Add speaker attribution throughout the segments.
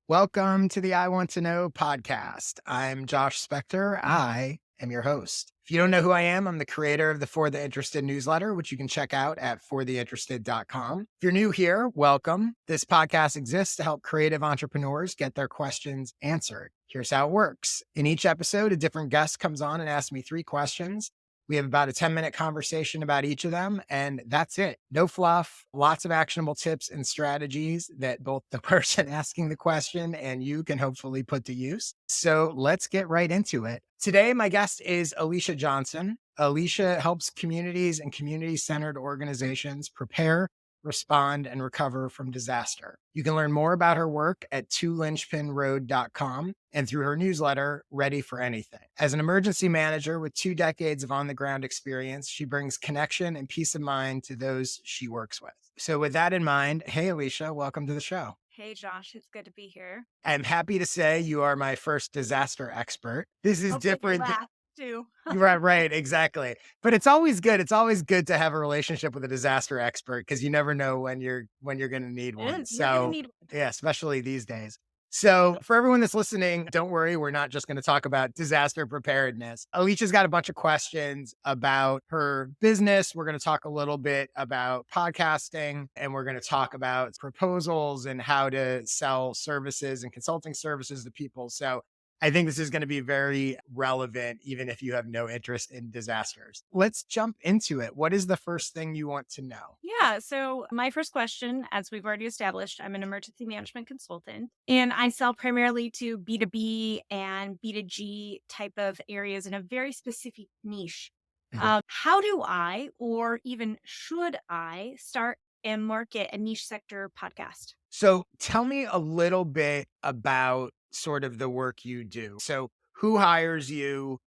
Speaker 1: Welcome to the I Want to Know podcast. I'm Josh Spector. I am your host. If you don't know who I am, I'm the creator of the For the Interested newsletter, which you can check out at fortheinterested.com. If you're new here, welcome. This podcast exists to help creative entrepreneurs get their questions answered. Here's how it works. In each episode, a different guest comes on and asks me 3 questions. We have about a 10-minute conversation about each of them, and that's it. No fluff, lots of actionable tips and strategies that both the person asking the question and you can hopefully put to use. So let's get right into it. Today, my guest is Alicia Johnson. Alicia helps communities and community-centered organizations prepare, respond, and recover from disaster. You can learn more about her work at twolinchpinroad.com and through her newsletter, Ready for Anything. As an emergency manager with 2 decades of on-the-ground experience, she brings connection and peace of mind to those she works with. So with that in mind, hey, Alicia, welcome to the show.
Speaker 2: Hey, Josh, it's good to be here.
Speaker 1: I'm happy to say you are my first disaster expert. This is
Speaker 2: Hopefully your
Speaker 1: different.
Speaker 2: last too.
Speaker 1: Right, exactly. But it's always good. It's always good to have a relationship with a disaster expert because you never know when you're going to need one.
Speaker 2: You're gonna
Speaker 1: So,
Speaker 2: need one.
Speaker 1: yeah, especially these days. So, for everyone that's listening, don't worry, we're not just going to talk about disaster preparedness. Alicia's got a bunch of questions about her business. We're going to talk a little bit about podcasting, and we're going to talk about proposals and how to sell services and consulting services to people. So, I think this is going to be very relevant, even if you have no interest in disasters. Let's jump into it. What is the first thing you want to know?
Speaker 2: Yeah. So, my first question, as we've already established, I'm an emergency management consultant and I sell primarily to B2B and B2G type of areas in a very specific niche.
Speaker 1: Mhm.
Speaker 2: How do I, or even should I, start and market a niche sector podcast?
Speaker 1: So tell me a little bit about sort of the work you do. So who hires you?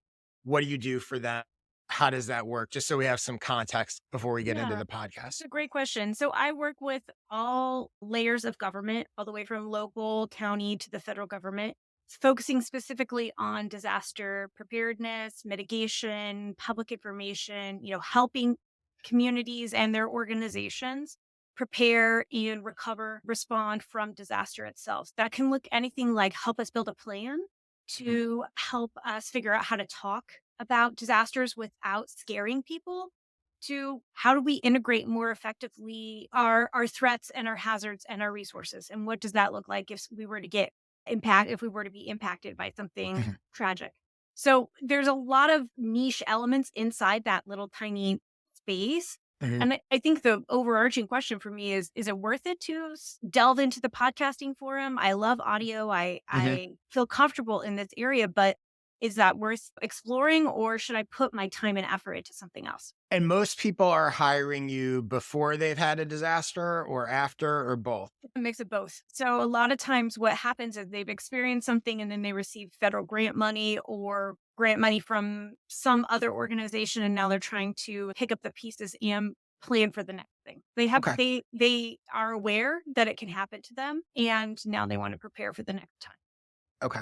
Speaker 1: What do you do for them? How does that work? Just so we have some context before we get into
Speaker 2: Yeah.
Speaker 1: the
Speaker 2: It's
Speaker 1: podcast.
Speaker 2: a great question. So I work with all layers of government, all the way from local, county to the federal government, focusing specifically on disaster preparedness, mitigation, public information, helping communities and their organizations prepare and recover, respond from disaster itself. That can look anything like help us build a plan
Speaker 1: Mhm.
Speaker 2: to help us figure out how to talk about disasters without scaring people to how do we integrate more effectively our threats and our hazards and our resources, and what does that look like if we were to if we were to be impacted by something
Speaker 1: Mhm.
Speaker 2: tragic. So there's a lot of niche elements inside that little tiny space.
Speaker 1: Mhm.
Speaker 2: And I think the overarching question for me is it worth it to delve into the podcasting forum? I love audio. I
Speaker 1: Mhm.
Speaker 2: I feel comfortable in this area, but is that worth exploring, or should I put my time and effort into something else?
Speaker 1: And most people are hiring you before they've had a disaster or after or both.
Speaker 2: A mix of both. So a lot of times what happens is they've experienced something and then they receive federal grant money or grant money from some other organization, and now they're trying to pick up the pieces and plan for the next thing.
Speaker 1: Okay.
Speaker 2: They are aware that it can happen to them, and now they want to prepare for the next time.
Speaker 1: Okay.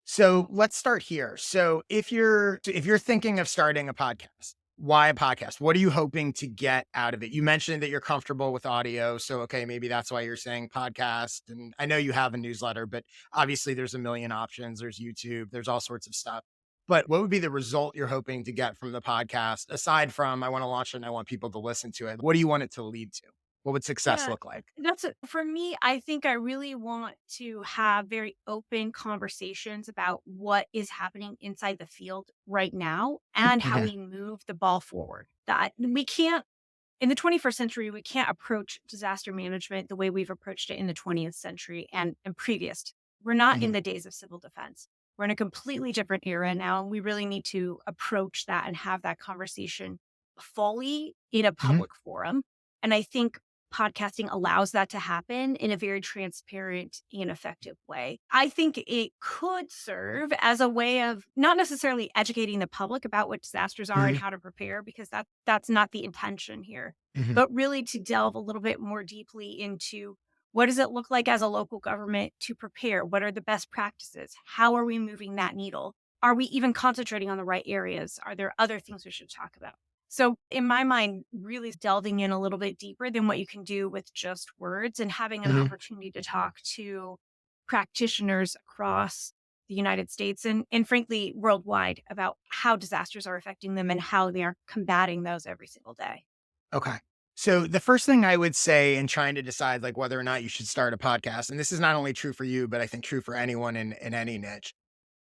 Speaker 1: So let's start here. So if you're thinking of starting a podcast, why a podcast? What are you hoping to get out of it? You mentioned that you're comfortable with audio. So okay, maybe that's why you're saying podcast. And I know you have a newsletter, but obviously there's a million options. There's YouTube, there's all sorts of stuff. But what would be the result you're hoping to get from the podcast aside from I want to launch it and I want people to listen to it? What do you want it to lead to? What would success
Speaker 2: Yeah,
Speaker 1: look like?
Speaker 2: for me. I think I really want to have very open conversations about what is happening inside the field right now and how
Speaker 1: Mhm.
Speaker 2: we move the ball forward. That we can't in the 21st century, we can't approach disaster management the way we've approached it in the 20th century and previous. We're not in
Speaker 1: Mhm.
Speaker 2: the days of civil defense. We're in a completely different era now, and we really need to approach that and have that conversation fully in a
Speaker 1: Mhm.
Speaker 2: public forum. And I think podcasting allows that to happen in a very transparent and effective way. I think it could serve as a way of not necessarily educating the public about what disasters are and
Speaker 1: Mhm.
Speaker 2: how to prepare, because that's not the intention here,
Speaker 1: Mhm.
Speaker 2: but really to delve a little bit more deeply into what does it look like as a local government to prepare? What are the best practices? How are we moving that needle? Are we even concentrating on the right areas? Are there other things we should talk about? So, in my mind, really delving in a little bit deeper than what you can do with just words and having an
Speaker 1: Mhm.
Speaker 2: opportunity to talk to practitioners across the United States and frankly worldwide about how disasters are affecting them and how they are combating those every single day.
Speaker 1: Okay. So the first thing I would say in trying to decide like whether or not you should start a podcast, and this is not only true for you, but I think true for anyone in any niche,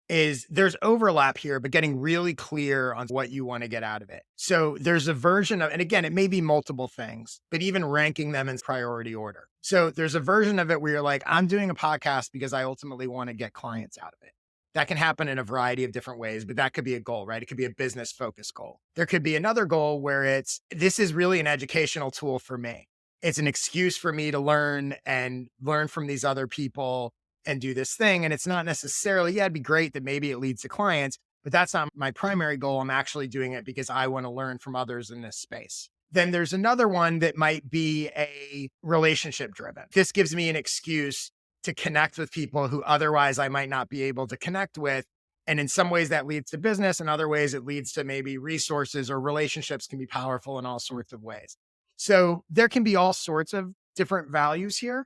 Speaker 1: is there's overlap here, but getting really clear on what you want to get out of it. So there's a version of, and again, it may be multiple things, but even ranking them in priority order. So there's a version of it where you're like, I'm doing a podcast because I ultimately want to get clients out of it. That can happen in a variety of different ways, but that could be a goal, right? It could be a business focused goal. There could be another goal where this is really an educational tool for me. It's an excuse for me to learn and learn from these other people and do this thing. And it's not necessarily, yeah, it'd be great that maybe it leads to clients, but that's not my primary goal. I'm actually doing it because I want to learn from others in this space. Then there's another one that might be a relationship driven. This gives me an excuse to connect with people who otherwise I might not be able to connect with. And in some ways that leads to business. In other ways, it leads to maybe resources, or relationships can be powerful in all sorts of ways. So there can be all sorts of different values here.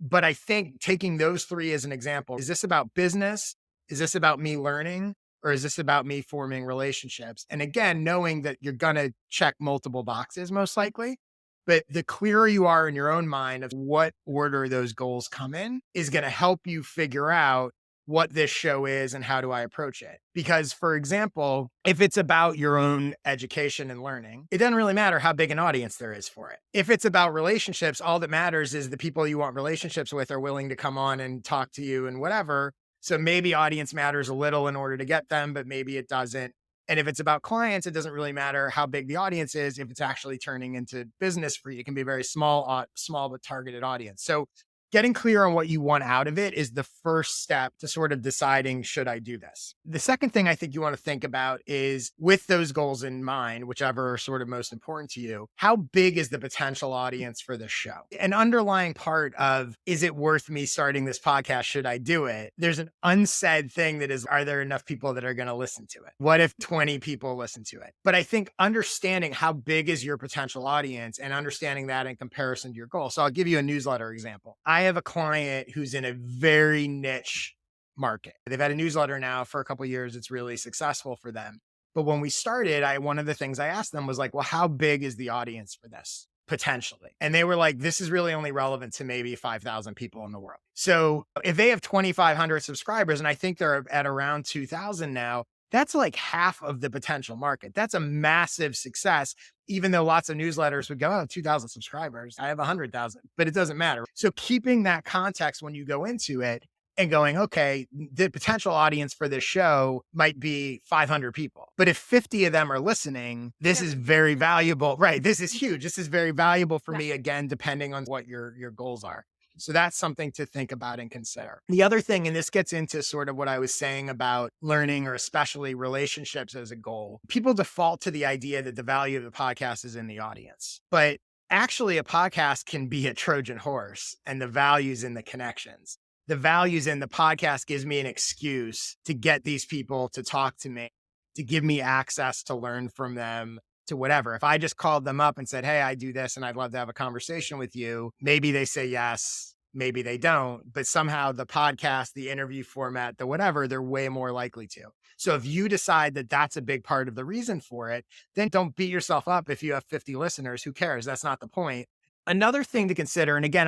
Speaker 1: But I think taking those three as an example, is this about business? Is this about me learning? Or is this about me forming relationships? And again, knowing that you're going to check multiple boxes most likely, but the clearer you are in your own mind of what order those goals come in is going to help you figure out what this show is and how do I approach it. Because, for example, if it's about your own education and learning, it doesn't really matter how big an audience there is for it. If it's about relationships, all that matters is the people you want relationships with are willing to come on and talk to you and whatever. So maybe audience matters a little in order to get them, but maybe it doesn't. And if it's about clients, it doesn't really matter how big the audience is. If it's actually turning into business for you, it can be a very small but targeted audience. So getting clear on what you want out of it is the first step to sort of deciding, should I do this? The second thing I think you want to think about is, with those goals in mind, whichever are sort of most important to you, how big is the potential audience for this show? An underlying part of, is it worth me starting this podcast? Should I do it? There's an unsaid thing that is, are there enough people that are going to listen to it? What if 20 people listen to it? But I think understanding how big is your potential audience and understanding that in comparison to your goal. So I'll give you a newsletter example. I have a client who's in a very niche market. They've had a newsletter now for a couple of years. It's really successful for them. But when we started, one of the things I asked them was like, well, how big is the audience for this potentially? And they were like, this is really only relevant to maybe 5,000 people in the world. So if they have 2,500 subscribers, and I think they're at around 2,000 now, that's like half of the potential market. That's a massive success, even though lots of newsletters would go, oh, 2,000 subscribers. I have 100,000, but it doesn't matter. So keeping that context when you go into it and going, okay, the potential audience for this show might be 500 people. But if 50 of them are listening, this is very valuable. Right. This is huge. This is very valuable for me, again, depending on what your goals are. So that's something to think about and consider. The other thing, and this gets into sort of what I was saying about learning, or especially relationships as a goal, people default to the idea that the value of the podcast is in the audience. But actually, a podcast can be a Trojan horse, and the value's in the connections. The values in the podcast gives me an excuse to get these people to talk to me, to give me access to learn from them, to whatever. If I just called them up and said, hey, I do this and I'd love to have a conversation with you, maybe they say yes, maybe they don't, but somehow the podcast, the interview format, the whatever, they're way more likely to. So if you decide that that's a big part of the reason for it, then don't beat yourself up if you have 50 listeners. Who cares? That's not the point. Another thing to consider, and again,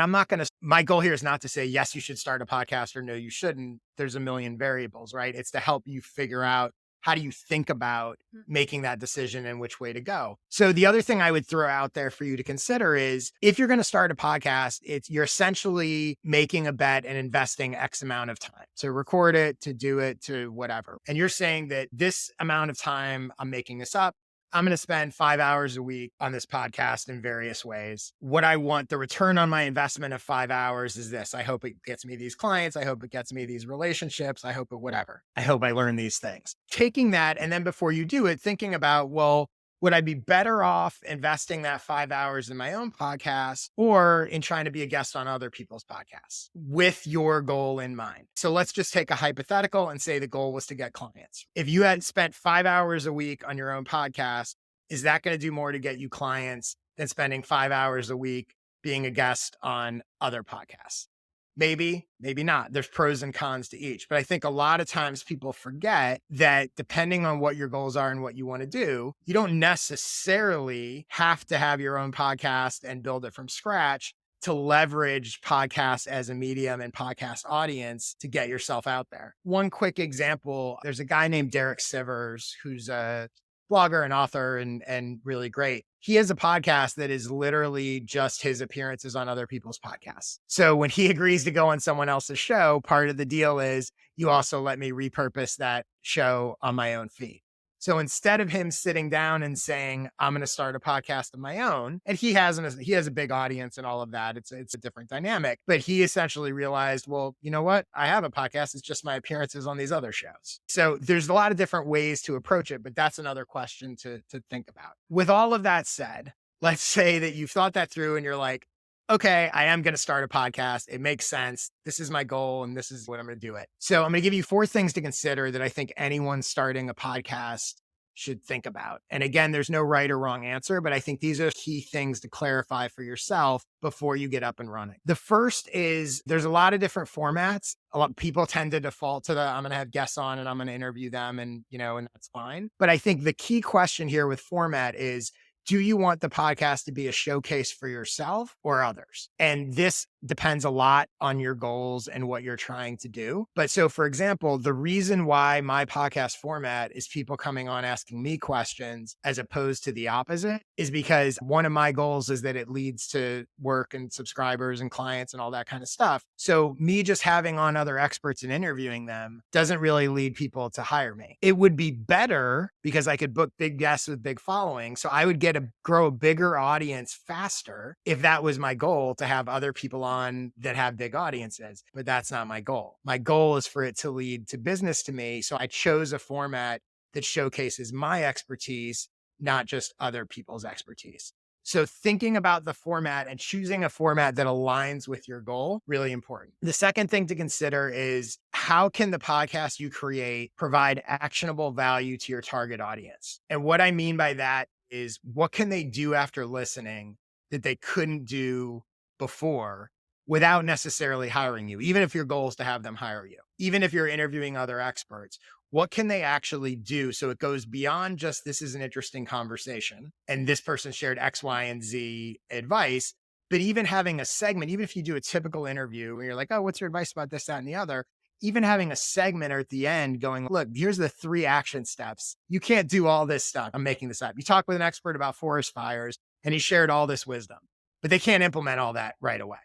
Speaker 1: my goal here is not to say, yes, you should start a podcast, or no, you shouldn't. There's a million variables, right? It's to help you figure out, how do you think about making that decision and which way to go? So the other thing I would throw out there for you to consider is, if you're going to start a podcast, you're essentially making a bet and investing X amount of time to record it, to do it, to whatever. And you're saying that this amount of time, I'm making this up, I'm going to spend 5 hours a week on this podcast in various ways. What I want, the return on my investment of 5 hours is this. I hope it gets me these clients. I hope it gets me these relationships. I hope it whatever. I hope I learn these things. Taking that, and then before you do it, thinking about, well, would I be better off investing that 5 hours in my own podcast, or in trying to be a guest on other people's podcasts with your goal in mind? So let's just take a hypothetical and say the goal was to get clients. If you had spent 5 hours a week on your own podcast, is that going to do more to get you clients than spending 5 hours a week being a guest on other podcasts? Maybe, maybe not. There's pros and cons to each. But I think a lot of times people forget that depending on what your goals are and what you want to do, you don't necessarily have to have your own podcast and build it from scratch to leverage podcasts as a medium and podcast audience to get yourself out there. One quick example, there's a guy named Derek Sivers who's a blogger and author and really great. He has a podcast that is literally just his appearances on other people's podcasts. So when he agrees to go on someone else's show, part of the deal is you also let me repurpose that show on my own feed. So instead of him sitting down and saying, I'm going to start a podcast of my own, and he has a big audience and all of that. It's a different dynamic, but he essentially realized, well, you know what? I have a podcast. It's just my appearances on these other shows. So there's a lot of different ways to approach it, but that's another question to think about. With all of that said, let's say that you've thought that through and you're like, okay, I am going to start a podcast. It makes sense. This is my goal and this is what I'm going to do it. So I'm going to give you 4 things to consider that I think anyone starting a podcast should think about. And again, there's no right or wrong answer, but I think these are key things to clarify for yourself before you get up and running. The first is there's a lot of different formats. A lot of people tend to default to I'm going to have guests on and I'm going to interview them and that's fine. But I think the key question here with format is, do you want the podcast to be a showcase for yourself or others? And this depends a lot on your goals and what you're trying to do. But so, for example, the reason why my podcast format is people coming on asking me questions as opposed to the opposite is because one of my goals is that it leads to work and subscribers and clients and all that kind of stuff. So me just having on other experts and interviewing them doesn't really lead people to hire me. It would be better because I could book big guests with big following. So I would grow a bigger audience faster if that was my goal, to have other people on that have big audiences. But that's not my goal. My goal is for it to lead to business to me. So I chose a format that showcases my expertise, not just other people's expertise. So thinking about the format and choosing a format that aligns with your goal, really important. The second thing to consider is, how can the podcast you create provide actionable value to your target audience? And what I mean by that is, what can they do after listening that they couldn't do before without necessarily hiring you? Even if your goal is to have them hire you, even if you're interviewing other experts, what can they actually do so it goes beyond just, this is an interesting conversation and this person shared X, Y, and Z advice, but even having a segment, even if you do a typical interview where you're like, oh, what's your advice about this, that, and the other? Even having a segment or at the end going, look, here's the 3 action steps. You can't do all this stuff. I'm making this up. You talk with an expert about forest fires and he shared all this wisdom, but they can't implement all that right away.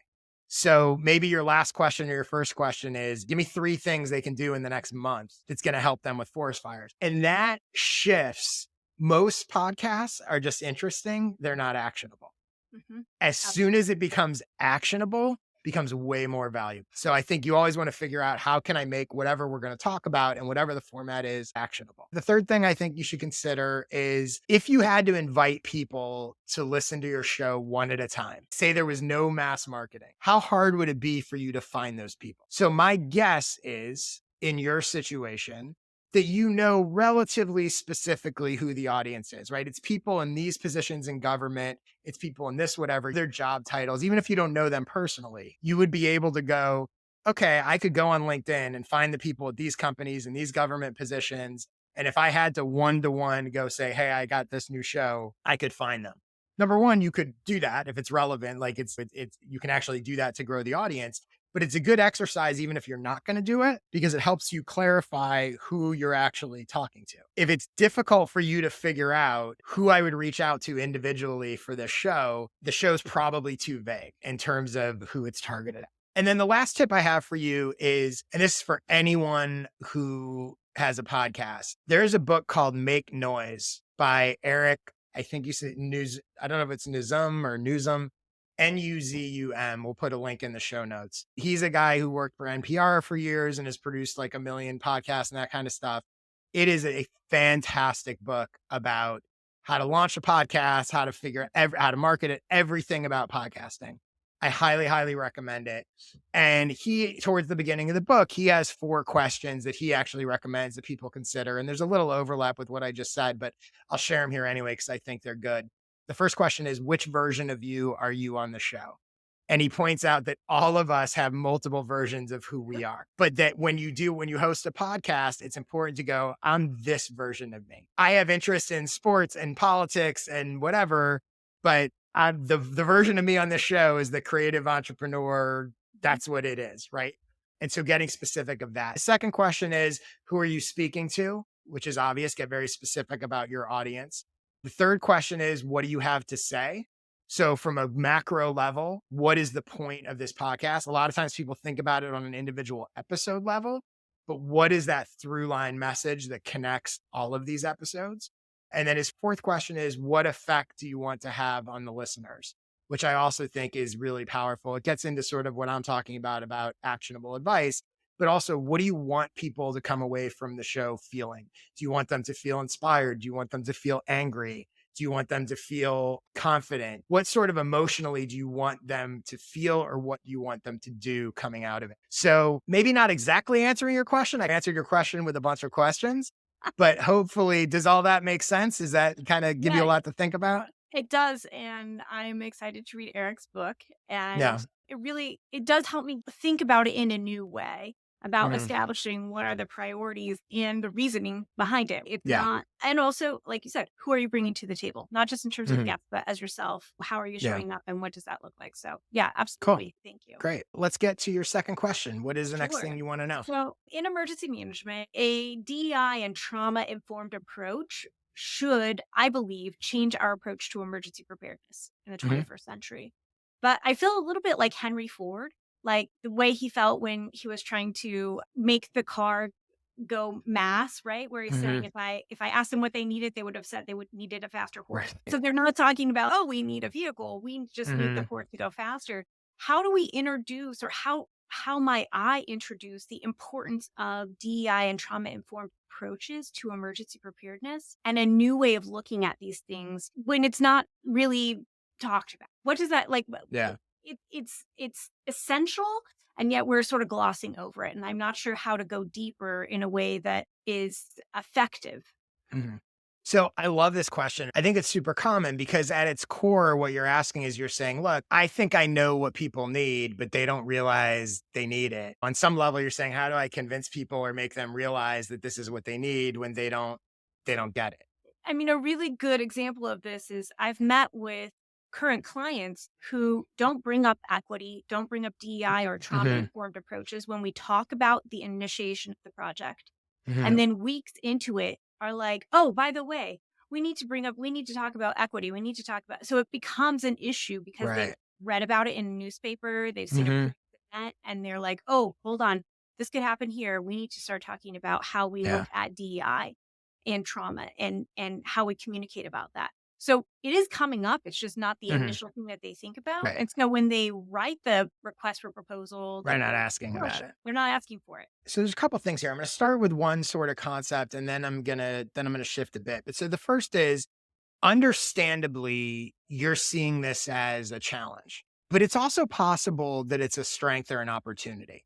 Speaker 1: So maybe your last question or your first question is, give me 3 things they can do in the next month that's going to help them with forest fires. And that shifts. Most podcasts are just interesting. They're not actionable.
Speaker 2: Mm-hmm.
Speaker 1: As soon as it becomes actionable, becomes way more valuable. So I think you always want to figure out, how can I make whatever we're going to talk about and whatever the format is actionable? The third thing I think you should consider is, if you had to invite people to listen to your show one at a time, say there was no mass marketing, how hard would it be for you to find those people? So my guess is, in your situation, that you know relatively specifically who the audience is, right? It's people in these positions in government. It's people in this, whatever, their job titles. Even if you don't know them personally, you would be able to go, okay, I could go on LinkedIn and find the people at these companies and these government positions. And if I had to one-to-one go say, hey, I got this new show, I could find them. Number one, you could do that if it's relevant. Like it's you can actually do that to grow the audience. But it's a good exercise, even if you're not going to do it, because it helps you clarify who you're actually talking to. If it's difficult for you to figure out who I would reach out to individually for this show, the show's probably too vague in terms of who it's targeted at. And then the last tip I have for you is, and this is for anyone who has a podcast, there's a book called Make Noise by Eric, I think you said I don't know if it's Nuzum or Nuzum. Nuzum. We'll put a link in the show notes. He's a guy who worked for NPR for years and has produced like 1 million podcasts and that kind of stuff. It is a fantastic book about how to launch a podcast, how to figure out how to market it, everything about podcasting. I highly, highly recommend it. And towards the beginning of the book, he has 4 questions that he actually recommends that people consider. And there's a little overlap with what I just said, but I'll share them here anyway, because I think they're good. The first question is, which version of you are you on the show? And he points out that all of us have multiple versions of who we are, but that when you host a podcast, it's important to go, I'm this version of me. I have interest in sports and politics and whatever, but the version of me on this show is the creative entrepreneur. That's what it is. Right. And so getting specific of that. The second question is, who are you speaking to? Which is obvious. Get very specific about your audience. The third question is, what do you have to say? So from a macro level, what is the point of this podcast? A lot of times people think about it on an individual episode level, but what is that through line message that connects all of these episodes? And then his fourth question is, what effect do you want to have on the listeners? Which I also think is really powerful. It gets into sort of what I'm talking about actionable advice, but also what do you want people to come away from the show feeling? Do you want them to feel inspired? Do you want them to feel angry? Do you want them to feel confident? What sort of emotionally do you want them to feel, or what do you want them to do coming out of it? So maybe not exactly answering your question. I answered your question with a bunch of questions, but hopefully, does all that make sense? Does that kind of give you a
Speaker 2: Yeah,
Speaker 1: lot to think about?
Speaker 2: it does, and I'm excited to read Eric's book,
Speaker 1: Yeah.
Speaker 2: and it does help me think about it in a new way, about
Speaker 1: Mhm.
Speaker 2: establishing what are the priorities and the reasoning behind it. It's
Speaker 1: Yeah.
Speaker 2: not, and also, like you said, who are you bringing to the table? Not just in terms of
Speaker 1: Mhm.
Speaker 2: guests, but as yourself. How are you
Speaker 1: Yeah.
Speaker 2: showing up, and what does that look like? So, yeah,
Speaker 1: Cool.
Speaker 2: absolutely. Thank you.
Speaker 1: Great. Let's get to your second question. What is the next
Speaker 2: Sure.
Speaker 1: thing you want to know?
Speaker 2: So, in emergency management, a DEI and trauma informed approach should, I believe, change our approach to emergency preparedness in the
Speaker 1: Mhm.
Speaker 2: 21st century. But I feel a little bit like Henry Ford, like the way he felt when he was trying to make the car go mass, right? Where he's saying,
Speaker 1: Mhm.
Speaker 2: if I asked them what they needed, they would have said they would needed a faster horse.
Speaker 1: Right.
Speaker 2: So they're not talking about, oh, we need a vehicle. We just need the
Speaker 1: Mhm.
Speaker 2: horse to go faster. How do we introduce, or how might I introduce the importance of DEI and trauma informed approaches to emergency preparedness and a new way of looking at these things when it's not really talked about? What does that like?
Speaker 1: Yeah.
Speaker 2: It's essential, and yet we're sort of glossing over it. And I'm not sure how to go deeper in a way that is effective.
Speaker 1: Mhm. So I love this question. I think it's super common because at its core, what you're asking is you're saying, look, I think I know what people need, but they don't realize they need it. On some level, you're saying, how do I convince people or make them realize that this is what they need when they don't get it?
Speaker 2: I mean, a really good example of this is I've met with current clients who don't bring up equity, don't bring up DEI or trauma
Speaker 1: Hmm.
Speaker 2: informed approaches when we talk about the initiation of the project. And
Speaker 1: Hmm.
Speaker 2: then weeks into it are like, oh, by the way, we need to talk about equity. We need to talk about, so it becomes an issue because they've
Speaker 1: Right.
Speaker 2: read about it in a newspaper, they've seen a
Speaker 1: Hmm.
Speaker 2: previous event, and they're like, oh, hold on, this could happen here. We need to start talking about how we look
Speaker 1: Yeah.
Speaker 2: at DEI and trauma and how we communicate about that. So it is coming up. It's just not the
Speaker 1: Hmm.
Speaker 2: initial thing that they think about.
Speaker 1: Right.
Speaker 2: And so when they write the request for proposal,
Speaker 1: We're not asking about it.
Speaker 2: they're not asking for it.
Speaker 1: So there's a couple things here. I'm going to start with one sort of concept, and then I'm gonna shift a bit. But so the first is, understandably, you're seeing this as a challenge, but it's also possible that it's a strength or an opportunity.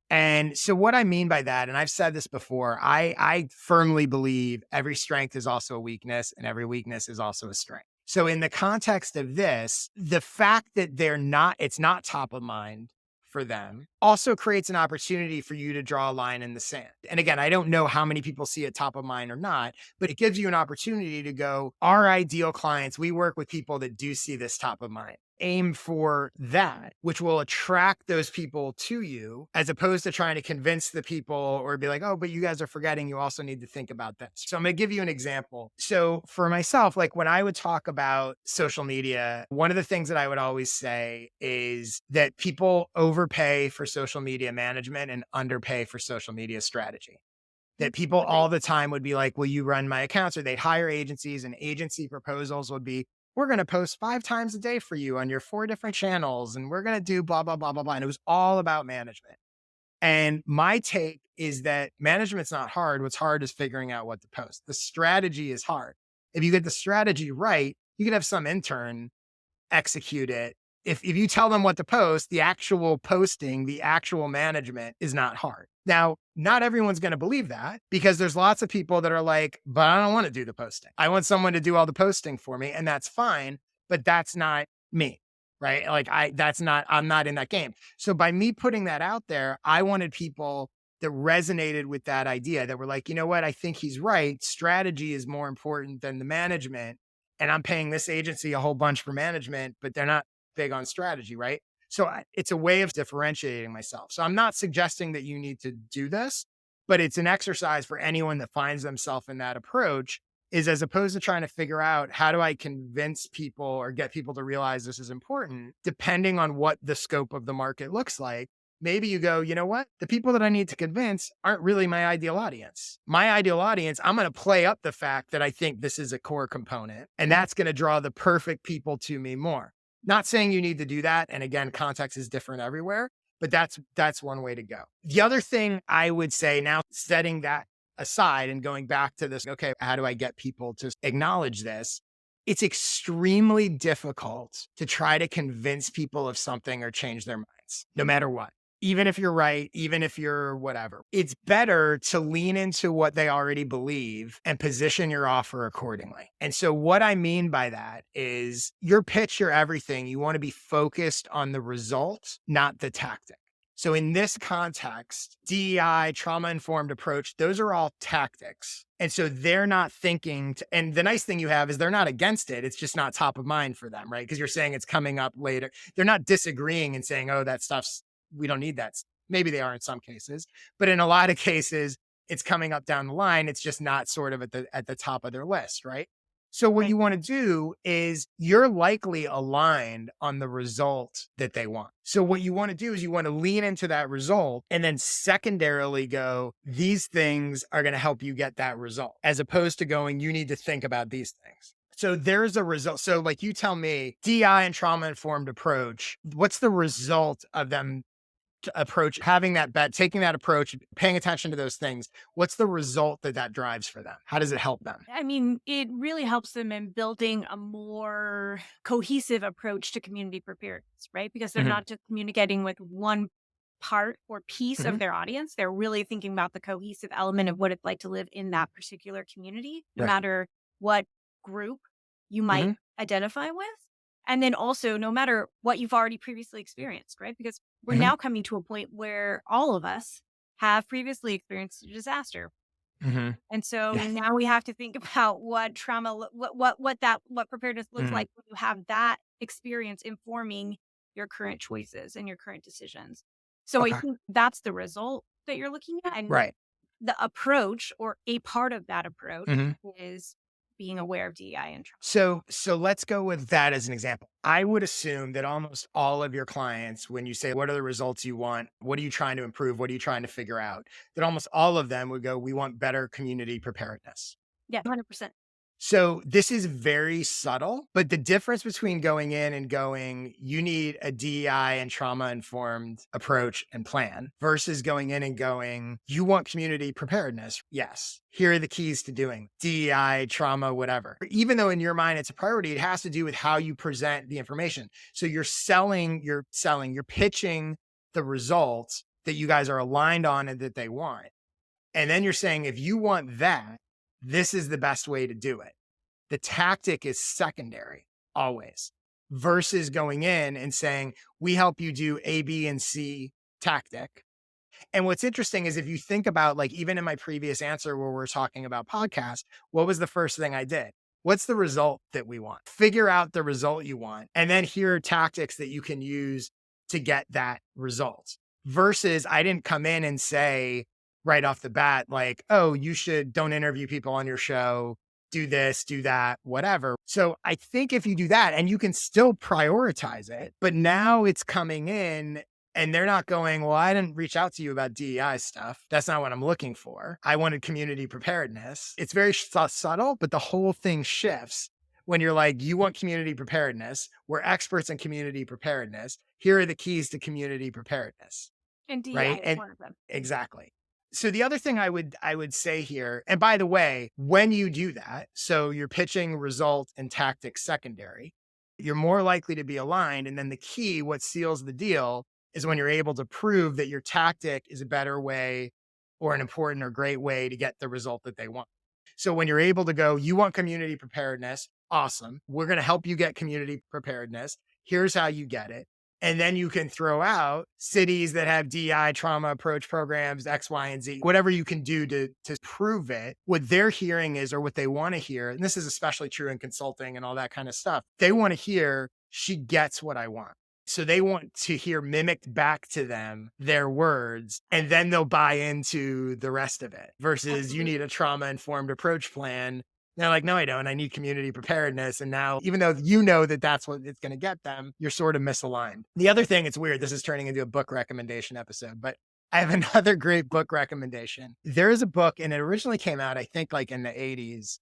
Speaker 1: And so what I mean by that, and I've said this before, I firmly believe every strength is also a weakness and every weakness is also a strength. So in the context of this, the fact that it's not top of mind for them also creates an opportunity for you to draw a line in the sand. And again, I don't know how many people see it top of mind or not, but it gives you an opportunity to go, our ideal clients, we work with people that do see this top of mind. Aim for that, which will attract those people to you, as opposed to trying to convince the people or be like, oh, but you guys are forgetting you also need to think about this. So I'm going to give you an example. So for myself, like when I would talk about social media, one of the things that I would always say is that people overpay for social media management and underpay for social media strategy. That people all
Speaker 2: Agreed.
Speaker 1: the time would be like, will you run my accounts? Or they'd hire agencies, and agency proposals would be, we're going to post 5 times a day for you on your 4 different channels. And we're going to do blah, blah, blah, blah, blah. And it was all about management. And my take is that management's not hard. What's hard is figuring out what to post. The strategy is hard. If you get the strategy right, you could have some intern execute it. If you tell them what to post, the actual posting, the actual management is not hard. Now, not everyone's going to believe that, because there's lots of people that are like, but I don't want to do the posting. I want someone to do all the posting for me, and that's fine, but that's not me. right? Like I'm not in that game. So by me putting that out there, I wanted people that resonated with that idea, that were like, you know what? I think he's right. Strategy is more important than the management. And I'm paying this agency a whole bunch for management, but they're not big on strategy, right? So it's a way of differentiating myself. So I'm not suggesting that you need to do this, but it's an exercise for anyone that finds themselves in that approach, is as opposed to trying to figure out how do I convince people or get people to realize this is important, depending on what the scope of the market looks like. Maybe you go, you know what? The people that I need to convince aren't really my ideal audience. My ideal audience, I'm going to play up the fact that I think this is a core component, and that's going to draw the perfect people to me more. Not saying you need to do that. And again, context is different everywhere, but that's one way to go. The other thing I would say, now setting that aside and going back to this, okay, how do I get people to acknowledge this? It's extremely difficult to try to convince people of something or change their minds, no matter what. Even if you're right, even if you're whatever, it's better to lean into what they already believe and position your offer accordingly. And so, what I mean by that is your pitch, your everything, you want to be focused on the result, not the tactic. So in this context, DEI, trauma informed approach, those are all tactics. And so they're not thinking, and the nice thing you have is they're not against it. It's just not top of mind for them, right? Because you're saying it's coming up later. They're not disagreeing and saying, oh, that stuff's, we don't need that. Maybe they are in some cases, but in a lot of cases, it's coming up down the line. It's just not sort of at the top of their list, right? So what
Speaker 2: Right.
Speaker 1: you want to do is you're likely aligned on the result that they want. So what you want to do is you want to lean into that result and then secondarily go, these things are going to help you get that result, as opposed to going, you need to think about these things. So there's a result. So like you tell me, DI and trauma informed approach, what's the result of them approach, having that bet, taking that approach, paying attention to those things? What's the result that that drives for them? How does it help them?
Speaker 2: I mean, it really helps them in building a more cohesive approach to community preparedness, right? Because they're
Speaker 1: Mhm,
Speaker 2: not just communicating with one part or piece of
Speaker 1: mhm,
Speaker 2: their audience. They're really thinking about the cohesive element of what it's like to live in that particular community, no
Speaker 1: right.
Speaker 2: matter what group you might
Speaker 1: Mhm,
Speaker 2: identify with. And then also, no matter what you've already previously experienced, right? Because we're
Speaker 1: mhm,
Speaker 2: now coming to a point where all of us have previously experienced a disaster.
Speaker 1: mhm.
Speaker 2: And so
Speaker 1: Yeah.
Speaker 2: now we have to think about what trauma, what preparedness looks
Speaker 1: Mhm.
Speaker 2: like when you have that experience informing your current choices and your current decisions. So I
Speaker 1: Okay.
Speaker 2: think that's the result that you're looking at. And
Speaker 1: Right.
Speaker 2: the approach, or a part of that approach,
Speaker 1: Mhm.
Speaker 2: is being aware of DEI and trauma.
Speaker 1: So let's go with that as an example. I would assume that almost all of your clients, when you say, what are the results you want? What are you trying to improve? What are you trying to figure out? That almost all of them would go, we want better community preparedness.
Speaker 2: Yeah, 100%.
Speaker 1: So this is very subtle, but the difference between going in and going, you need a DEI and trauma informed approach and plan, versus going in and going, you want community preparedness. Yes. Here are the keys to doing DEI, trauma, whatever. Even though in your mind it's a priority, it has to do with how you present the information. So you're pitching the results that you guys are aligned on and that they want. And then you're saying, if you want that, this is the best way to do it. The tactic is secondary always, versus going in and saying, we help you do A, B, and C tactic. And what's interesting is if you think about, like, even in my previous answer where we're talking about podcasts, what was the first thing I did? What's the result that we want? Figure out the result you want. And then here are tactics that you can use to get that result. Versus I didn't come in and say right off the bat, like, oh, you should don't interview people on your show, do this, do that, whatever. So I think if you do that and you can still prioritize it, but now it's coming in and they're not going, well, I didn't reach out to you about DEI stuff. That's not what I'm looking for. I wanted community preparedness. It's very subtle, but the whole thing shifts when you're like, you want community preparedness. We're experts in community preparedness. Here are the keys to community preparedness,
Speaker 2: And
Speaker 1: right?
Speaker 2: DEI is
Speaker 1: And
Speaker 2: one of them.
Speaker 1: exactly. So the other thing I would say here, and by the way, when you do that, so you're pitching result and tactics secondary, you're more likely to be aligned. And then the key, what seals the deal, is when you're able to prove that your tactic is a better way or an important or great way to get the result that they want. So when you're able to go, you want community preparedness, awesome. We're going to help you get community preparedness. Here's how you get it. And then you can throw out cities that have DI trauma approach programs, X, Y, and Z, whatever you can do to prove it. What they're hearing is, or what they want to hear, and this is especially true in consulting and all that kind of stuff, they want to hear, she gets what I want. So they want to hear mimicked back to them their words, and then they'll buy into the rest of it versus you need a trauma informed approach plan. They're like, no, I don't. I need community preparedness. And now, even though you know that that's what it's going to get them, you're sort of misaligned. The other thing, it's weird. This is turning into a book recommendation episode, but I have another great book recommendation. There is a book, and it originally came out, I think, like in the 80s,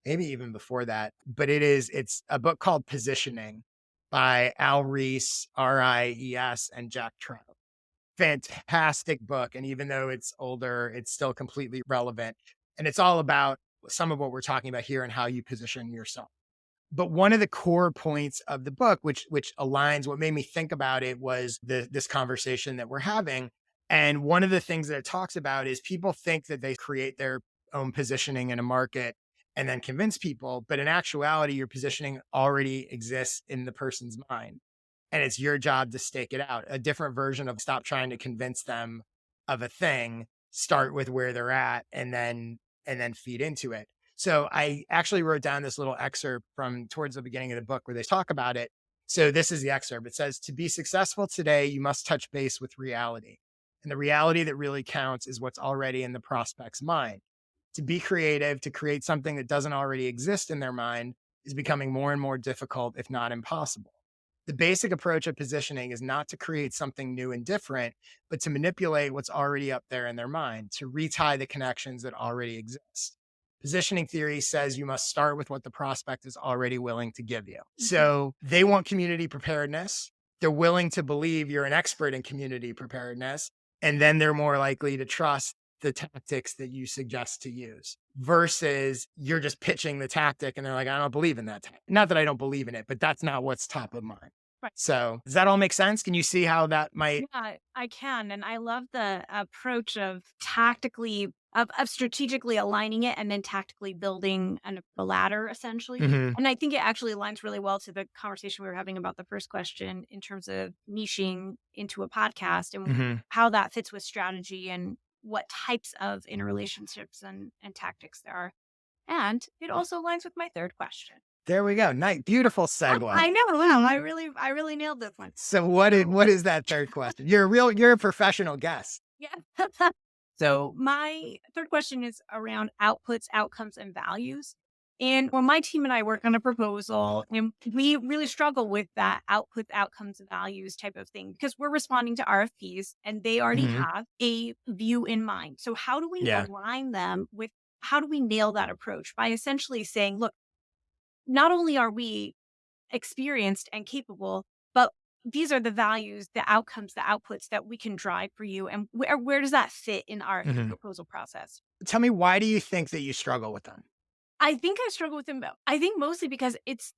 Speaker 1: maybe even before that, but it's a book called Positioning by Al Ries, Ries, and Jack Trout. Fantastic book. And even though it's older, it's still completely relevant. And it's all about some of what we're talking about here and how you position yourself. But one of the core points of the book, which aligns, what made me think about it was this conversation that we're having. And one of the things that it talks about is people think that they create their own positioning in a market and then convince people. But in actuality, your positioning already exists in the person's mind. And it's your job to stake it out. A different version of stop trying to convince them of a thing, start with where they're at, and then feed into it. So I actually wrote down this little excerpt from towards the beginning of the book where they talk about it. So this is the excerpt. It says, to be successful today, you must touch base with reality. And the reality that really counts is what's already in the prospect's mind. To be creative, to create something that doesn't already exist in their mind is becoming more and more difficult, if not impossible. The basic approach of positioning is not to create something new and different, but to manipulate what's already up there in their mind, to retie the connections that already exist. Positioning theory says you must start with what the prospect is already willing to give you. So they want community preparedness. They're willing to believe you're an expert in community preparedness, and then they're more likely to trust the tactics that you suggest to use versus you're just pitching the tactic and they're like, I don't believe in that. Not that I don't believe in it, but that's not what's top of mind.
Speaker 2: Right.
Speaker 1: So does that all make sense? Can you see how that might?
Speaker 2: Yeah, I can. And I love the approach of strategically aligning it and then tactically building a ladder, essentially.
Speaker 1: Mhm,
Speaker 2: And I think it actually aligns really well to the conversation we were having about the first question in terms of niching into a podcast and
Speaker 1: mhm.
Speaker 2: how that fits with strategy and what types of interrelationships and tactics there are. And it also aligns with my third question.
Speaker 1: There we go. Nice, beautiful segue.
Speaker 2: I know. Wow, I really nailed this one.
Speaker 1: So what is that third question? You're a professional guest.
Speaker 2: Yeah. So my third question is around outputs, outcomes, and values. And when my team and I work on a proposal, and we really struggle with that outputs, outcomes, and values type of thing because we're responding to RFPs and they already
Speaker 1: Mhm.
Speaker 2: have a view in mind. So how do we
Speaker 1: Yeah.
Speaker 2: align them with how do we nail that approach by essentially saying, look, not only are we experienced and capable, but these are the values, the outcomes, the outputs that we can drive for you. And where does that fit in our
Speaker 1: Mhm.
Speaker 2: proposal process?
Speaker 1: Tell me, why do you think that you struggle with them?
Speaker 2: I think I struggle with them. I think mostly because it's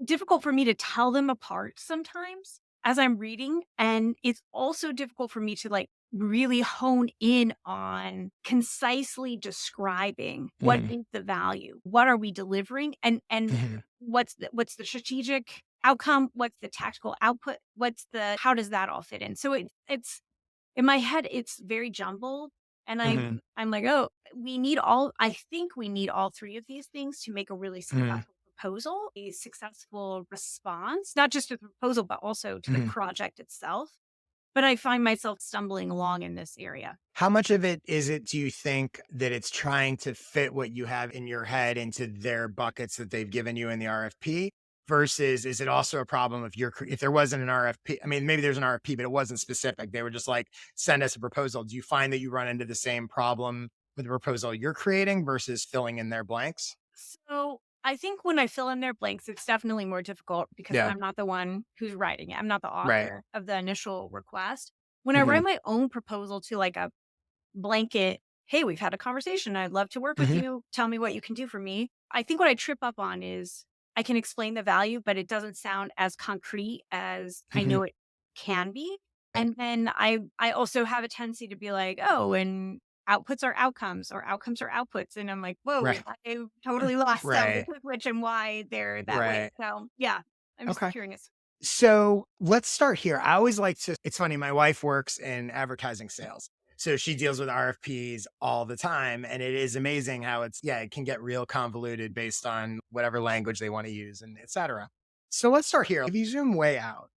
Speaker 2: difficult for me to tell them apart sometimes as I'm reading. And it's also difficult for me to like really hone in on concisely describing what
Speaker 1: Mhm,
Speaker 2: is the value, what are we delivering, and
Speaker 1: mhm,
Speaker 2: what's the strategic outcome, what's the tactical output, how does that all fit in? So it's in my head, it's very jumbled. And
Speaker 1: mhm,
Speaker 2: I'm like, oh, I think we need all three of these things to make a really
Speaker 1: mhm,
Speaker 2: successful proposal, a successful response, not just to the proposal, but also to the
Speaker 1: mhm.
Speaker 2: project itself. But I find myself stumbling along in this area.
Speaker 1: How much of it is it, do you think, that it's trying to fit what you have in your head into their buckets that they've given you in the RFP? Versus, is it also a problem if there wasn't an RFP? I mean, maybe there's an RFP, but it wasn't specific. They were just like, send us a proposal. Do you find that you run into the same problem with the proposal you're creating versus filling in their blanks?
Speaker 2: So I think when I fill in their blanks, it's definitely more difficult because
Speaker 1: Yeah.
Speaker 2: I'm not the one who's writing it. I'm not the
Speaker 1: Right.
Speaker 2: author of the initial request. When I
Speaker 1: Hmm.
Speaker 2: write my own proposal to like a blanket, hey, we've had a conversation. I'd love to work with
Speaker 1: Hmm.
Speaker 2: you. Tell me what you can do for me. I think what I trip up on is I can explain the value, but it doesn't sound as concrete as I
Speaker 1: Hmm.
Speaker 2: know it can be. And then I also have a tendency to be like, oh, and outputs are outcomes or outcomes are outputs. And I'm like, whoa,
Speaker 1: Right.
Speaker 2: I totally lost
Speaker 1: Right.
Speaker 2: which and why they're that way.
Speaker 1: Right.
Speaker 2: So yeah, I'm just
Speaker 1: Okay.
Speaker 2: curious.
Speaker 1: So let's start here. I always like to, it's funny, my wife works in advertising sales. So she deals with RFPs all the time. And it is amazing how it can get real convoluted based on whatever language they want to use and et cetera. So let's start here. If you zoom way out,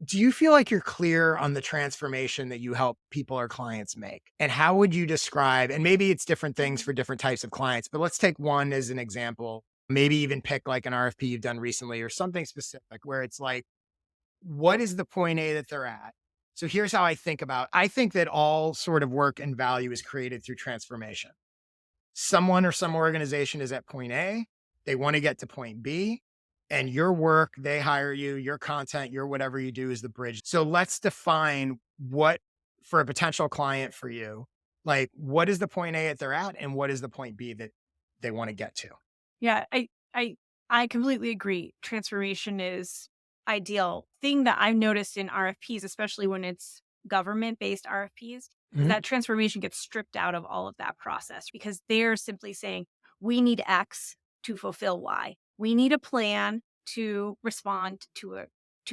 Speaker 1: do you feel like you're clear on the transformation that you help people or clients make? And how would you describe, and maybe it's different things for different types of clients, but let's take one as an example. Maybe even pick like an RFP you've done recently or something specific where it's like, what is the point A that they're at? So here's how I think that all sort of work and value is created through transformation. Someone or some organization is at point A, they want to get to point B, and your work, they hire you, your content, your whatever you do is the bridge. So let's define what for a potential client for you, like what is the point A that they're at and what is the point B that they want to get to?
Speaker 2: Yeah, I completely agree. Transformation is ideal. Thing that I've noticed in RFPs, especially when it's government-based RFPs, is
Speaker 1: Mhm.
Speaker 2: that transformation gets stripped out of all of that process because they're simply saying, we need X to fulfill Y. We need a plan to respond to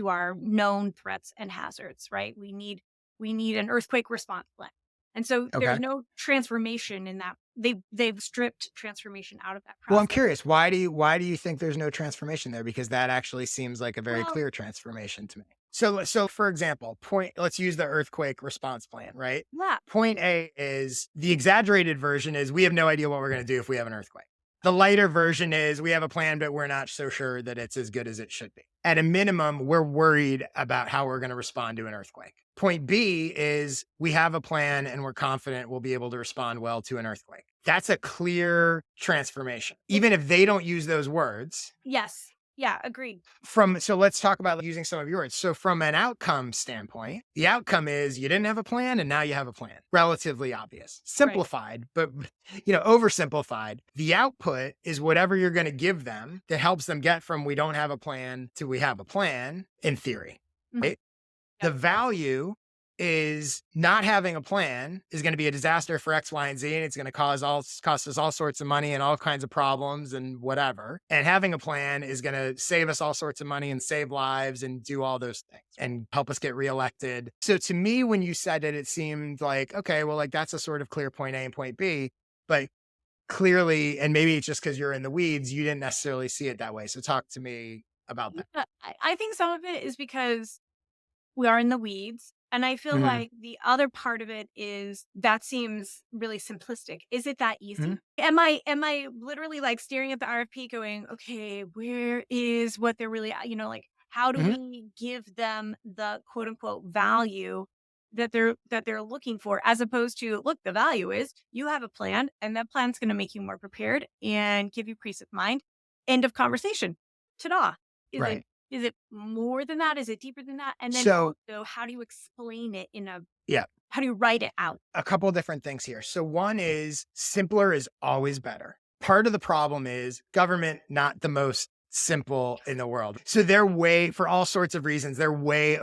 Speaker 2: our known threats and hazards, right? We need an earthquake response plan. And so there's
Speaker 1: Okay.
Speaker 2: no transformation in that. They've stripped transformation out of that
Speaker 1: Well, I'm
Speaker 2: process.
Speaker 1: curious, why do you think there's no transformation there? Because that actually seems like a very
Speaker 2: Well,
Speaker 1: clear transformation to me. So for example, let's use the earthquake response plan, right?
Speaker 2: yeah,
Speaker 1: Point A is the exaggerated version is we have no idea what we're going to do if we have an earthquake. The lighter version is we have a plan, but we're not so sure that it's as good as it should be. At a minimum, we're worried about how we're going to respond to an earthquake. Point B is we have a plan and we're confident we'll be able to respond well to an earthquake. That's a clear transformation.
Speaker 2: it,
Speaker 1: Even if they don't use those words,
Speaker 2: yes, yeah, agreed.
Speaker 1: so let's talk about using some of your words. So from an outcome standpoint, the outcome is you didn't have a plan and now you have a plan. Relatively obvious.
Speaker 2: Right.
Speaker 1: Simplified, but oversimplified. The output is whatever you're going to give them that helps them get from we don't have a plan to we have a plan in theory.
Speaker 2: Mhm.
Speaker 1: Right? The
Speaker 2: Yep.
Speaker 1: value is not having a plan is going to be a disaster for X, Y, and Z, and it's going to cost us all sorts of money and all kinds of problems and whatever. And having a plan is going to save us all sorts of money and save lives and do all those things and help us get reelected. So to me, when you said it, it seemed like, okay, well, like that's a sort of clear point A and point B, but clearly, and maybe it's just because you're in the weeds, you didn't necessarily see it that way. So talk to me about that.
Speaker 2: Yeah, I think some of it is because we are in the weeds. And I feel
Speaker 1: Mhm.
Speaker 2: like the other part of it is that seems really simplistic. Is it that
Speaker 1: Mhm.
Speaker 2: easy? Am I literally like staring at the RFP going, okay, where is what they're really, like how do
Speaker 1: Mhm.
Speaker 2: we give them the quote unquote value that they're looking for, as opposed to, look, the value is you have a plan and that plan's going to make you more prepared and give you peace of mind. End of conversation. Ta-da. Is it
Speaker 1: Right.
Speaker 2: is it more than that? Is it deeper than that? And then
Speaker 1: So,
Speaker 2: also, how do you explain it
Speaker 1: yeah.
Speaker 2: how do you write it out?
Speaker 1: A couple of different things here. So one is simpler is always better. Part of the problem is government not the most simple in the world. So they're way for all sorts of reasons, they're way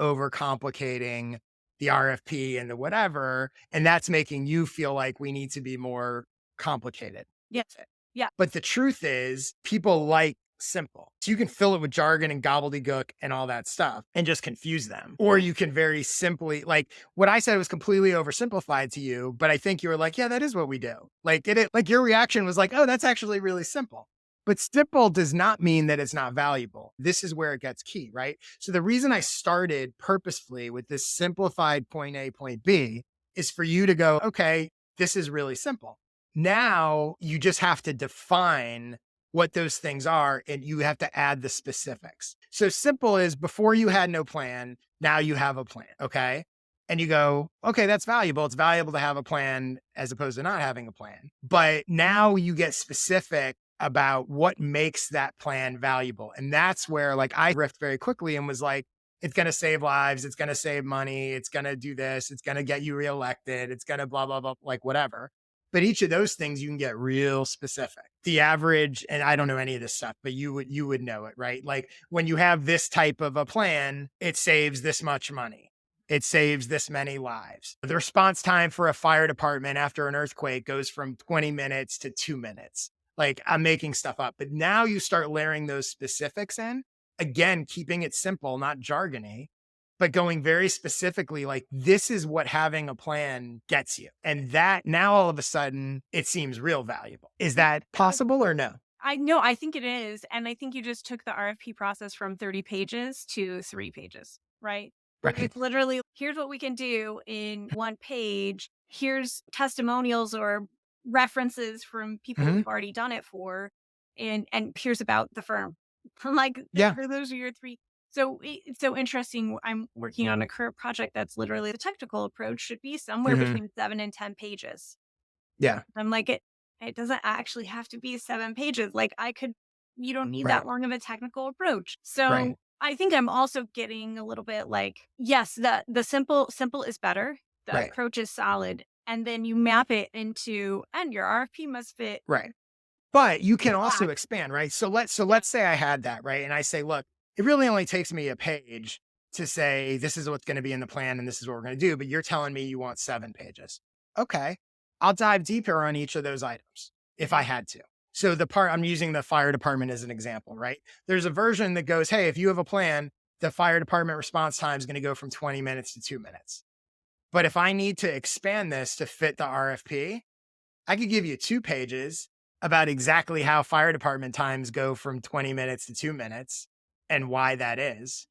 Speaker 1: overcomplicating the RFP and the whatever, and that's making you feel like we need to be more complicated
Speaker 2: Yeah.
Speaker 1: with it.
Speaker 2: Yeah.
Speaker 1: But the truth is, people like simple. So you can fill it with jargon and gobbledygook and all that stuff and just confuse them. Or you can very simply, like what I said was completely oversimplified to you, but I think you were like, yeah, that is what we do. Like your reaction was like, oh, that's actually really simple. But simple does not mean that it's not valuable. This is where it gets key, right? So the reason I started purposefully with this simplified point A, point B is for you to go, okay, this is really simple. Now you just have to define what those things are and you have to add the specifics. So simple is before you had no plan, now you have a plan. Okay. And you go, okay, that's valuable. It's valuable to have a plan as opposed to not having a plan. But now you get specific about what makes that plan valuable. And that's where like I riffed very quickly and was like, it's going to save lives. It's going to save money. It's going to do this. It's going to get you reelected. It's going to blah, blah, blah, like whatever. But each of those things you can get real specific. The average, and I don't know any of this stuff, but you would know it, right? Like when you have this type of a plan, it saves this much money. It saves this many lives. The response time for a fire department after an earthquake goes from 20 minutes to 2 minutes. Like I'm making stuff up, but now you start layering those specifics in Again, keeping it simple, not jargony, but going very specifically, like, this is what having a plan gets you. And that now all of a sudden it seems real valuable. Is that possible or no?
Speaker 2: I know, I think it is, and I think you just took the RFP process from 30 pages to 3 pages, right?
Speaker 1: Right.
Speaker 2: It's literally, "Here's what we can do in 1 page. Here's testimonials or references from people
Speaker 1: Mhm.
Speaker 2: we've already done it for, and here's about the firm." I'm like,
Speaker 1: Yeah.
Speaker 2: those are your 3." So, it's so interesting. I'm working on a current project that's literally the technical approach should be somewhere
Speaker 1: Mhm.
Speaker 2: between 7 and 10 pages.
Speaker 1: Yeah.
Speaker 2: I'm like, it doesn't actually have to be 7 pages. Like, you don't need that
Speaker 1: Right.
Speaker 2: long of a technical approach.
Speaker 1: Right.
Speaker 2: So, I think I'm also getting a little bit like, yes, the simple is better. The
Speaker 1: Right.
Speaker 2: approach is solid. And then you map it into, and your RFP must fit
Speaker 1: Right. But you can also
Speaker 2: black.
Speaker 1: expand, right? So
Speaker 2: Yeah.
Speaker 1: let's say I had that, right? And I say, look, it really only takes me a page to say this is what's going to be in the plan and this is what we're going to do, but you're telling me you want 7 pages. Okay. I'll dive deeper on each of those items if I
Speaker 2: Mhm.
Speaker 1: had to. So the part I'm using the fire department as an example, right? There's a version that goes, hey, if you have a plan, the fire department response time is going to go from 20 minutes to 2 minutes. But if I need to expand this to fit the RFP, I could give you 2 pages about exactly how fire department times go from 20 minutes to 2 minutes and why that is.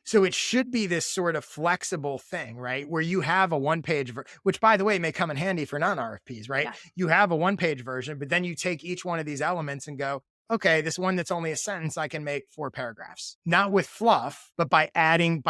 Speaker 1: So it should be this sort of flexible thing, right? Where you have a one-page, which by the way may come in handy for non-RFPs, right?
Speaker 2: Yeah.
Speaker 1: You have a one-page version, but then you take each one of these elements and go, okay, this one that's only a sentence, I can make 4 paragraphs. Not with fluff, but by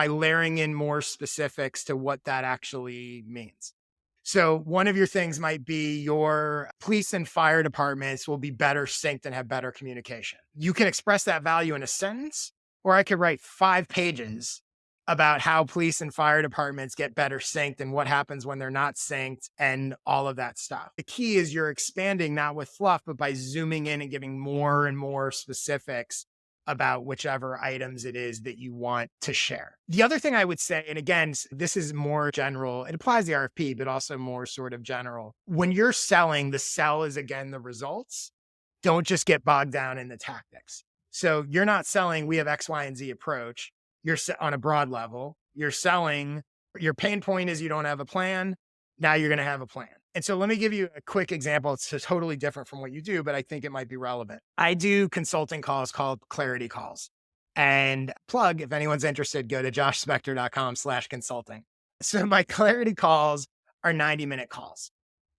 Speaker 1: layering in more specifics to what that actually means. So one of your things might be your police and fire departments will be better synced and have better communication. You can express that value in a sentence, or I could write 5 pages about how police and fire departments get better synced and what happens when they're not synced and all of that stuff. The key is you're expanding not with fluff, but by zooming in and giving more and more specifics about whichever items it is that you want to share. The other thing I would say, and again, this is more general, it applies to the RFP, but also more sort of general. When you're selling, the sell is again the results. Don't just get bogged down in the tactics. So you're not selling, we have X, Y, and Z approach. You're on a broad level. You're selling, your pain point is you don't have a plan. Now you're going to have a plan. And so let me give you a quick example. It's just totally different from what you do, but I think it might be relevant. I do consulting calls called clarity calls. And plug, if anyone's interested, go to joshspector.com/consulting. So my clarity calls are 90-minute calls.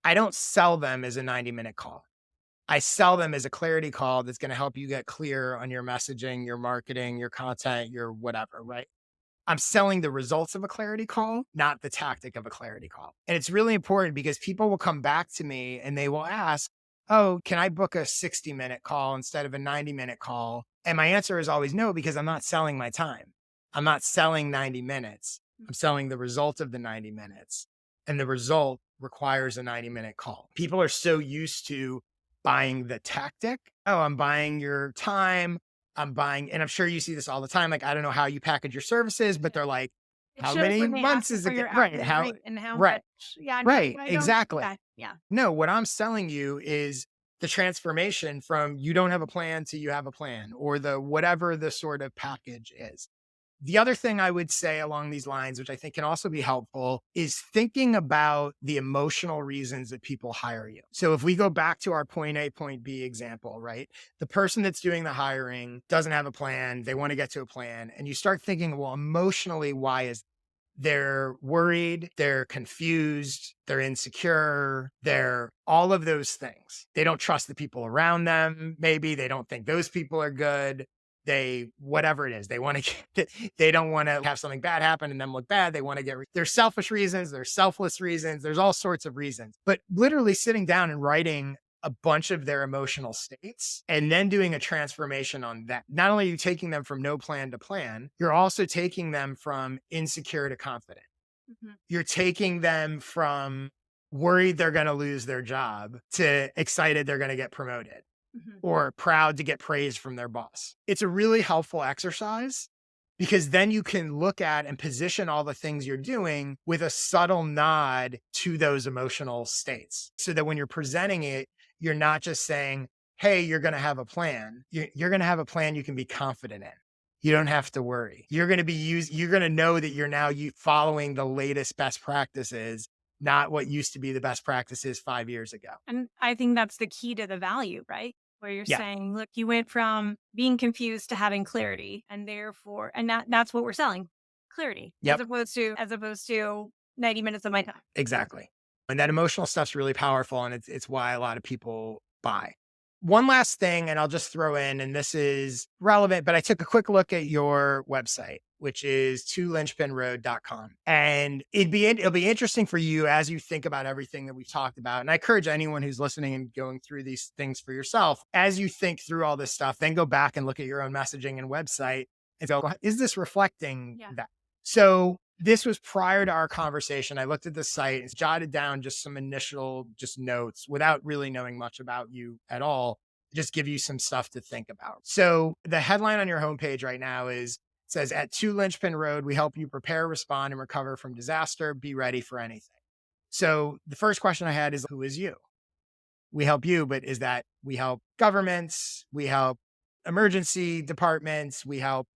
Speaker 1: I don't sell them as a 90-minute call. I sell them as a clarity call that's going to help you get clear on your messaging, your marketing, your content, your whatever, right? I'm selling the results of a clarity call, not the tactic of a clarity call. And it's really important because people will come back to me and they will ask, oh, can I book a 60-minute call instead of a 90-minute call? And my answer is always no, because I'm not selling my time. I'm not selling 90 minutes. I'm selling the result of the 90 minutes. And the result requires a 90-minute call. People are so used to buying the tactic. Oh, I'm buying your time. I'm buying, and I'm sure you see this all the time. Like, I don't know how you package your services, but they're like,
Speaker 2: It
Speaker 1: how
Speaker 2: shows
Speaker 1: many
Speaker 2: when they
Speaker 1: months
Speaker 2: ask you
Speaker 1: is
Speaker 2: for
Speaker 1: it?
Speaker 2: your
Speaker 1: Right.
Speaker 2: hourly
Speaker 1: How,
Speaker 2: rate and how
Speaker 1: right.
Speaker 2: much. Yeah, no,
Speaker 1: Right.
Speaker 2: I don't.
Speaker 1: Exactly.
Speaker 2: Yeah, yeah.
Speaker 1: No, what I'm selling you is the transformation from you don't have a plan to you have a plan, or the whatever the sort of package is. The other thing I would say along these lines, which I think can also be helpful, is thinking about the emotional reasons that people hire you. So if we go back to our point A, point B example, right? The person that's doing the hiring doesn't have a plan. They want to get to a plan. And you start thinking, well, emotionally, why is they're worried, they're confused, they're insecure, they're all of those things. They don't trust the people around them. Maybe they don't think those people are good. They, whatever it is, they want to get, they don't want to have something bad happen and them look bad. They want to get, there's selfish reasons, there's selfless reasons, there's all sorts of reasons. But literally sitting down and writing a bunch of their emotional states and then doing a transformation on that. Not only are you taking them from no plan to plan, you're also taking them from insecure to confident.
Speaker 2: Mhm,
Speaker 1: You're taking them from worried they're going to lose their job to excited they're going to get promoted
Speaker 2: mhm.
Speaker 1: or proud to get praise from their boss. It's a really helpful exercise because then you can look at and position all the things you're doing with a subtle nod to those emotional states so that when you're presenting it, you're not just saying, hey, you're going to have a plan. You're going to have a plan you can be confident in. You don't have to worry. You're going to you're going to know that you're now following the latest best practices, not what used to be the best practices 5 years ago.
Speaker 2: And I think that's the key to the value, right? Where you're
Speaker 1: Yeah,
Speaker 2: saying, look, you went from being confused to having clarity, and therefore, and that's what we're selling, clarity,
Speaker 1: yep,
Speaker 2: as opposed to 90 minutes of my time.
Speaker 1: exactly. And that emotional stuff's really powerful, and it's why a lot of people buy. One last thing, and I'll just throw in, and this is relevant, but I took a quick look at your website, which is 2linchpinroad.com. And it'll be interesting for you as you think about everything that we've talked about. And I encourage anyone who's listening and going through these things for yourself, as you think through all this stuff, then go back and look at your own messaging and website and go, is this reflecting
Speaker 2: Yeah.
Speaker 1: that? So this was prior to our conversation. I looked at the site and jotted down just some initial notes without really knowing much about you at all, just give you some stuff to think about. So the headline on your homepage right now says at 2 Lynchpin Road, we help you prepare, respond, and recover from disaster. Be ready for anything. So the first question I had is, who is you? We help you, but is that we help governments, we help emergency departments,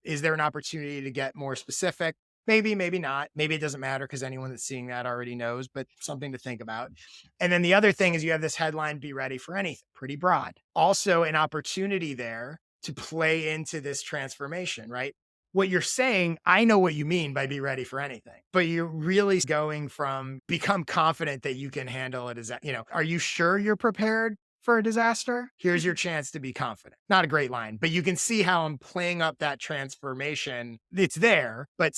Speaker 1: is there an opportunity to get more specific? Maybe, maybe not. Maybe it doesn't matter because anyone that's seeing that already knows, but something to think about. And then the other thing is you have this headline, be ready for anything, pretty broad. Also an opportunity there to play into this transformation, right? What you're saying, I know what you mean by be ready for anything, but you're really going from become confident that you can handle it as, are you sure you're prepared for a disaster? Here's your chance to be confident. Not a great line, but you can see how I'm playing up that transformation. It's there, but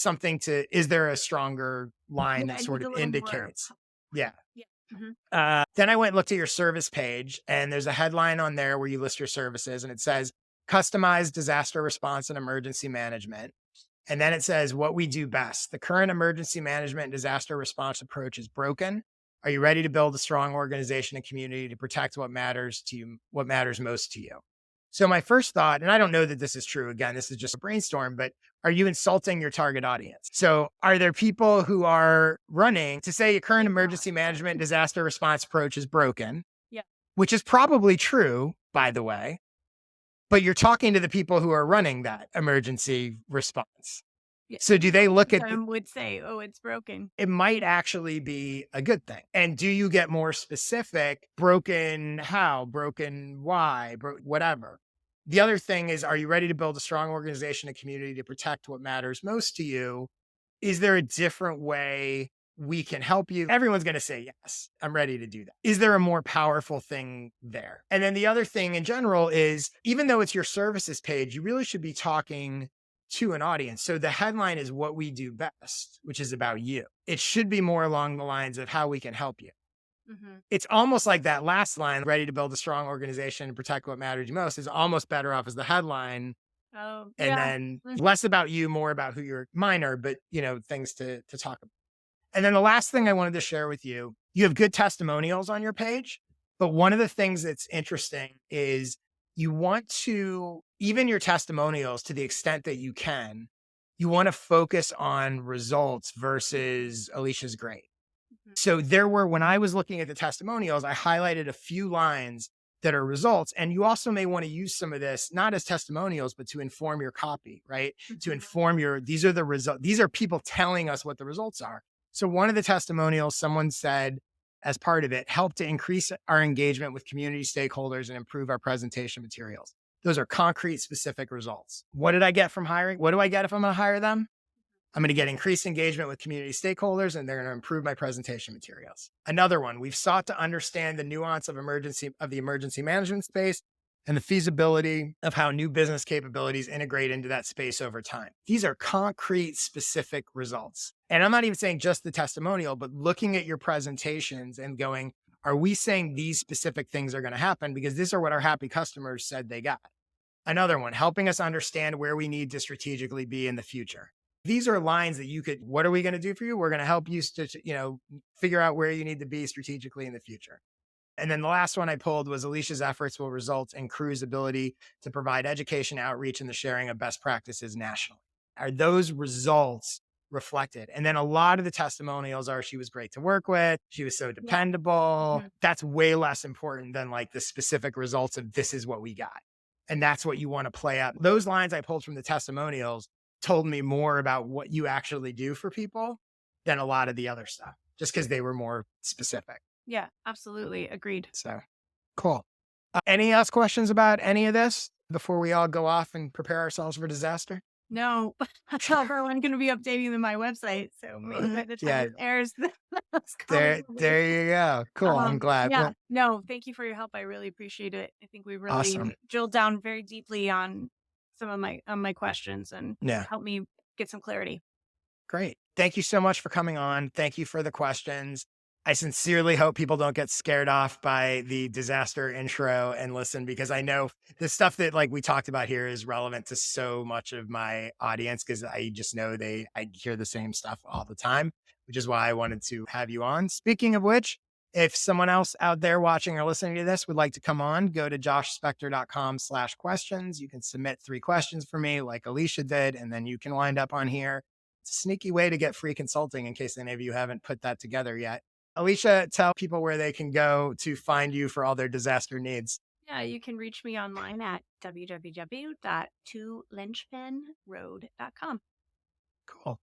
Speaker 1: is there a stronger line
Speaker 2: Yeah,
Speaker 1: that
Speaker 2: it
Speaker 1: sort
Speaker 2: needs
Speaker 1: of
Speaker 2: a little more.
Speaker 1: indicates? Yeah.
Speaker 2: Yeah. Mhm.
Speaker 1: Then I went and looked at your service page, and there's a headline on there where you list your services, and it says customized disaster response and emergency management. And then it says what we do best. The current emergency management and disaster response approach is broken. Are you ready to build a strong organization and community to protect what matters to you, what matters most to you? So my first thought, and I don't know that this is true, again, this is just a brainstorm, but are you insulting your target audience? So are there people who are running to say your current emergency management and disaster response approach is broken,
Speaker 2: Yeah.
Speaker 1: which is probably true, by the way, but you're talking to the people who are running that emergency response.
Speaker 2: Yeah.
Speaker 1: So do they look at
Speaker 2: Some would say, oh, it's broken.
Speaker 1: it might actually be a good thing. And do you get more specific? Broken how? Broken why? Whatever. The other thing is, are you ready to build a strong organization and community to protect what matters most to you? Is there a different way we can help you? Everyone's going to say, yes, I'm ready to do that. Is there a more powerful thing there? And then the other thing in general is, even though it's your services page, you really should be talking to an audience. So the headline is what we do best, which is about you. It should be more along the lines of how we can help you.
Speaker 2: Mhm.
Speaker 1: It's almost like that last line, ready to build a strong organization and protect what matters most, is almost better off as the headline.
Speaker 2: Oh,
Speaker 1: And
Speaker 2: yeah.
Speaker 1: then
Speaker 2: Mhm.
Speaker 1: less about you, more about who you're minor, but things to talk about. And then the last thing I wanted to share with you, you have good testimonials on your page, but one of the things that's interesting is you want to, even your testimonials to the extent that you can, you want to focus on results versus Alicia's great.
Speaker 2: Mhm.
Speaker 1: So when I was looking at the testimonials, I highlighted a few lines that are results. And you also may want to use some of this, not as testimonials, but to inform your copy, right? To
Speaker 2: Mhm.
Speaker 1: inform these are the results. These are people telling us what the results are. So one of the testimonials, someone said as part of it, help to increase our engagement with community stakeholders and improve our presentation materials. Those are concrete, specific results. What did I get from hiring? What do I get if I'm going to hire them? I'm going to get increased engagement with community stakeholders, and they're going to improve my presentation materials. Another one, we've sought to understand the nuance of the emergency management space and the feasibility of how new business capabilities integrate into that space over time. These are concrete, specific results. And I'm not even saying just the testimonial, but looking at your presentations and going, are we saying these specific things are going to happen? Because these are what our happy customers said they got. Another one, helping us understand where we need to strategically be in the future. These are lines that what are we going to do for you? We're going to help you, figure out where you need to be strategically in the future. And then the last one I pulled was Alicia's efforts will result in Crew's ability to provide education, outreach, and the sharing of best practices nationally. Are those results reflected? And then a lot of the testimonials are she was great to work with. She was so dependable.
Speaker 2: Mhm.
Speaker 1: That's way less important than like the specific results of this is what we got. And that's what you want to play up. Those lines I pulled from the testimonials told me more about what you actually do for people than a lot of the other stuff, just because they were more specific.
Speaker 2: Yeah, absolutely. Agreed.
Speaker 1: So cool. Any else questions about any of this before we all go off and prepare ourselves for disaster?
Speaker 2: No, however, I'm going to be updating my website. So maybe by the time
Speaker 1: Yeah,
Speaker 2: it airs, that's probably.
Speaker 1: there you go. Cool. I'm glad.
Speaker 2: Yeah,
Speaker 1: Well,
Speaker 2: no, thank you for your help. I really appreciate it. I think we
Speaker 1: awesome.
Speaker 2: really drilled down very deeply on some of my questions and
Speaker 1: Yeah.
Speaker 2: helped me get some clarity.
Speaker 1: Great. Thank you so much for coming on. Thank you for the questions. I sincerely hope people don't get scared off by the disaster intro and listen, because I know the stuff that like we talked about here is relevant to so much of my audience, because I just know I hear the same stuff all the time, which is why I wanted to have you on. Speaking of which, if someone else out there watching or listening to this would like to come on, go to joshspector.com/questions. You can submit 3 questions for me like Alicia did, and then you can wind up on here. It's a sneaky way to get free consulting in case any of you haven't put that together yet. Alicia, tell people where they can go to find you for all their disaster needs.
Speaker 2: Yeah, you can reach me online at www.2linchpinroad.com.
Speaker 1: Cool.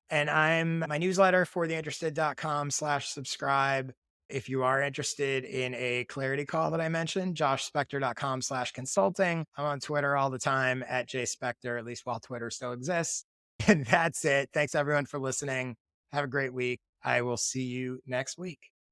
Speaker 1: And I'm my newsletter for theinterested.com/subscribe. If you are interested in a clarity call that I mentioned, joshspector.com/consulting. I'm on Twitter all the time at jspector, at least while Twitter still exists. And that's it. Thanks everyone for listening. Have a great week. I will see you next week.